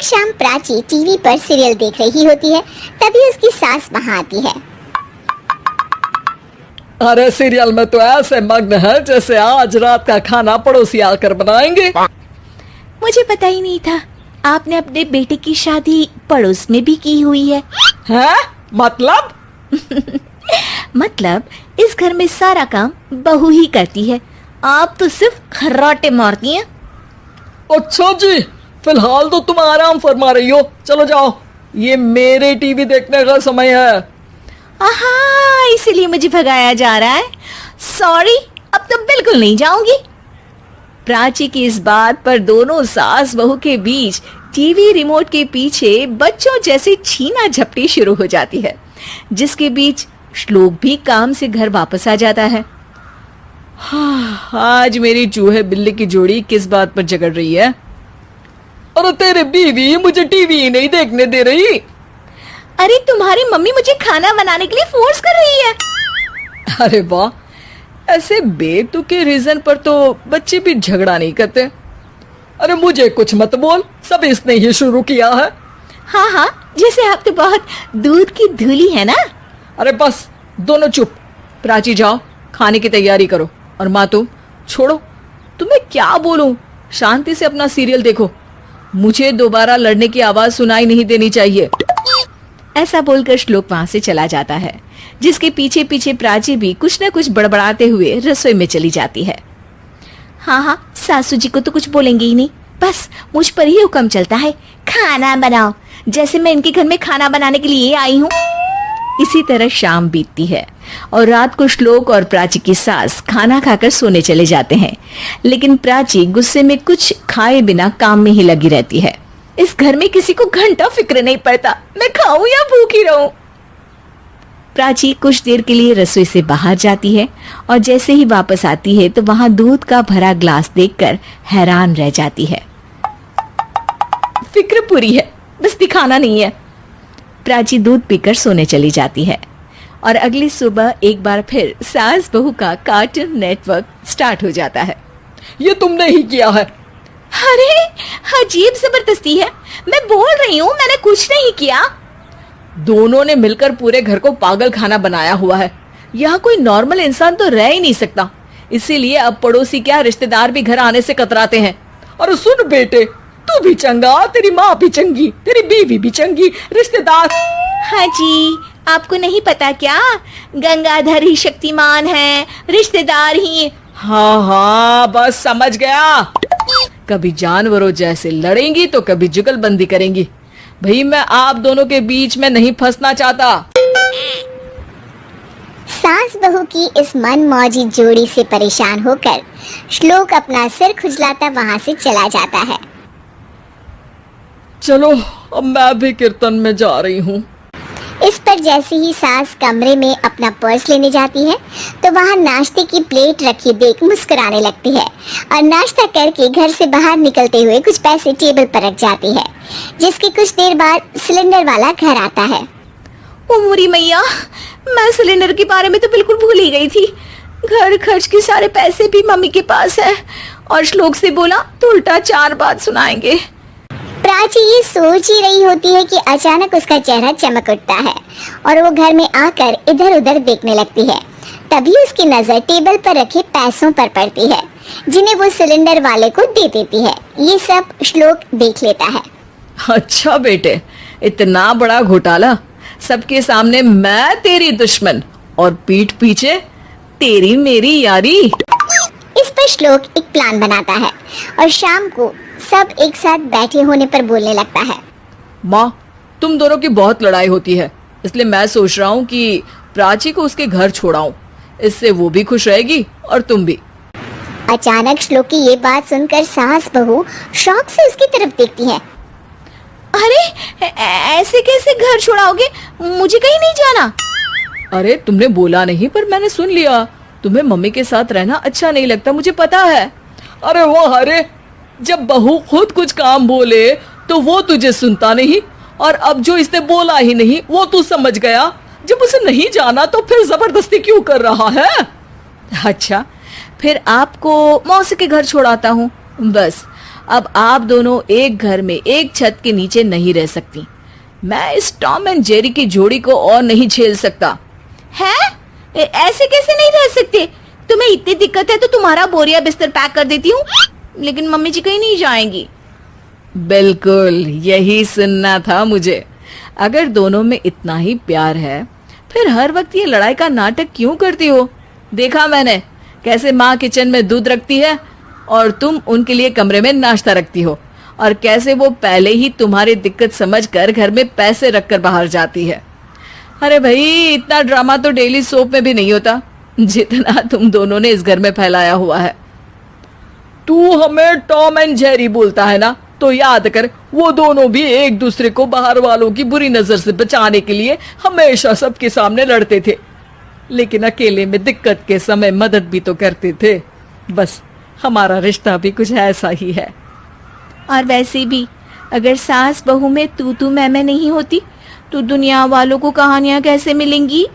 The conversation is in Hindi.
शाम प्राची टीवी पर सीरियल देख रही होती है, तभी उसकी सास वहाँ आती है। अरे सीरियल में तो ऐसे मग्न है जैसे आज रात का खाना पड़ोसी आकर बनाएंगे। मुझे पता ही नहीं था आपने अपने बेटे की शादी पड़ोस में भी की हुई है। हैं? मतलब? मतलब इस घर में सारा काम बहू ही करती है, आप तो सिर्फ खर्राटे मारती हैं। अच्छा जी, फिलहाल तो तुम आराम फरमा रही हो, चलो जाओ, ये मेरे टीवी देखने का समय है। आहा, इसीलिए मुझे भगाया जा रहा है। सॉरी, अब तो बिल्कुल नहीं जाऊंगी। प्राची की इस बात पर दोनों सास बहू के बीच टीवी रिमोट के पीछे बच्चों जैसे छीना झपटी शुरू हो जाती है, जिसके बीच श्लोक भी काम से घर वापस आ जाता है। हाँ, आज मेरी चूहे बिल्ली की जोड़ी किस बात पर झगड़ रही है? अरे तेरे बीवी मुझे टीवी ही नहीं देखने दे रही। अरे तुम्हारी मम्मी मुझे खाना बनाने के लिए फोर्स कर रही है। अरे वाह, ऐसे बेतुके रीजन पर तो बच्चे भी झगड़ा नहीं करते। अरे मुझे कुछ मत बोल, सब इसने ही शुरू किया है। हाँ हाँ, जैसे आप तो बहुत दूध की धूली है ना। अरे बस, दोनों चुप। प्राची जाओ, खाने की तैयारी करो। और माँ तुम छोड़ो, तुम्हें क्या बोलूं, शांति से अपना सीरियल देखो, मुझे दोबारा लड़ने की आवाज सुनाई नहीं देनी चाहिए। ऐसा बोलकर श्लोक वहां से चला जाता है, जिसके पीछे पीछे प्राची भी कुछ न कुछ बड़बड़ाते हुए रसोई में चली जाती है। हाँ हाँ, सासू जी को तो कुछ बोलेंगे ही नहीं, बस मुझ पर ही हुक्म चलता है, खाना बनाओ, जैसे मैं इनके घर में खाना बनाने के लिए आई हूँ। इसी तरह शाम बीतती है और रात को श्लोक और प्राची की सास खाना खाकर सोने चले जाते हैं, लेकिन प्राची गुस्से में कुछ खाए बिना काम में ही लगी रहती है। इस घर में किसी को घंटा फिक्र नहीं पड़ता मैं खाऊं या भूखी रहूं। प्राची कुछ देर के लिए रसोई से बाहर जाती है और जैसे ही वापस आती है तो वहां दूध का भरा ग्लास देखकर हैरान रह जाती है। फिक्र पूरी है, बस दिखाना नहीं है। प्राची दूध पीकर सोने चली जाती है और अगली सुबह एक बार फिर सास बहू का कार्टून नेटवर्क स्टार्ट हो जाता है। ये तुमने ही किया है। अरे अजीब जबरदस्ती है, मैं बोल रही हूँ मैंने कुछ नहीं किया। दोनों ने मिलकर पूरे घर को पागल खाना बनाया हुआ है। यहाँ कोई नॉर्मल इंसान तो रह ही नहीं सकता, इसीलिए अब पड़ोसी क्या रिश्तेदार भी घर आने से कतराते हैं। और सुन बेटे, तू भी चंगा, तेरी माँ भी चंगी, तेरी बीवी भी चंगी, रिश्तेदार। हाँ जी, आपको नहीं पता क्या, गंगाधर ही शक्तिमान है, रिश्तेदार ही। हाँ हाँ, बस समझ गया। कभी जानवरों जैसे लड़ेंगी तो कभी जुगलबंदी करेंगी। भाई मैं आप दोनों के बीच में नहीं फंसना चाहता। सास बहू की इस मनमौजी जोड़ी से परेशान होकर श्लोक अपना सिर खुजलाता वहां से चला जाता है। चलो अब मैं भी कीर्तन में जा रही हूँ। इस पर जैसे ही सास कमरे में अपना पर्स लेने जाती है तो वहाँ नाश्ते की प्लेट रखी देख मुस्कुराने लगती है और नाश्ता करके घर से बाहर निकलते हुए कुछ पैसे टेबल पर रख जाती है, जिसके कुछ देर बाद सिलेंडर वाला घर आता है। ओ मोरी मैया, मैं सिलेंडर के बारे में तो बिल्कुल भूल ही गई थी। घर खर्च के सारे पैसे भी मम्मी के पास है और श्लोक से बोला तो उल्टा 4 बात सुनाएंगे। प्राची ये सोच ही रही होती है कि अचानक उसका चेहरा चमक उठता है और वो घर में आकर इधर उधर देखने लगती है। तभी उसकी नजर टेबल पर रखे पैसों पर पड़ती है, जिन्हें वो सिलेंडर वाले को दे देती है। ये सब श्लोक देख लेता है। अच्छा बेटे, इतना बड़ा घोटाला, सबके सामने मैं तेरी दुश्मन और पीठ पीछे तेरी मेरी यारी। इस पर श्लोक एक प्लान बनाता है और शाम को सब एक साथ बैठे होने पर बोलने लगता है। माँ, तुम दोनों की बहुत लड़ाई होती है, इसलिए मैं सोच रहा हूँ कि प्राची को उसके घर छोड़ाऊं, इससे वो भी खुश रहेगी और तुम भी। अचानक श्लोक की ये बात सुनकर सास बहू शौक से उसकी तरफ देखती है। अरे ऐसे कैसे घर छोड़ाओगे, मुझे कहीं नहीं जाना। अरे तुमने बोला नहीं पर मैंने सुन लिया, तुम्हें मम्मी के साथ रहना अच्छा नहीं लगता, मुझे पता है। अरे वाह, अरे जब बहू खुद कुछ काम बोले तो वो तुझे सुनता नहीं, और अब जो इसने बोला ही नहीं वो तू समझ गया। जब उसे नहीं जाना तो फिर जबरदस्ती क्यों कर रहा है? अच्छा, फिर आपको मौसी के घर छोड़ाता हूँ, बस अब आप दोनों एक घर में एक छत के नीचे नहीं रह सकती। मैं इस टॉम एंड जेरी की जोड़ी को और नहीं झेल सकता। है? ऐसे कैसे नहीं रह सकते? तुम्हें इतनी दिक्कत है तो तुम्हारा बोरिया बिस्तर पैक कर देती हूँ, लेकिन मम्मी जी कहीं नहीं जाएंगी। बिल्कुल यही सुनना था मुझे। अगर दोनों में इतना ही प्यार है फिर हर वक्त ये लड़ाई का नाटक क्यों करती हो? देखा मैंने कैसे माँ किचन में दूध रखती है और तुम उनके लिए कमरे में नाश्ता रखती हो, और कैसे वो पहले ही तुम्हारी दिक्कत समझकर घर में पैसे रखकर बाहर जाती है। अरे भाई, इतना ड्रामा तो डेली सोप में भी नहीं होता जितना तुम दोनों ने इस घर में फैलाया हुआ है। तू हमें टॉम एंड जेरी बोलता है ना, तो याद कर वो दोनों भी एक दूसरे को बाहर वालों की बुरी नजर से बचाने के लिए हमेशा सबके सामने लड़ते थे, लेकिन अकेले में दिक्कत के समय मदद भी तो करते थे। बस हमारा रिश्ता भी कुछ ऐसा ही है। और वैसे भी अगर सास बहू में तू मैं नहीं होती तो दुनिया वालों को कहानियां कैसे मिलेंगी?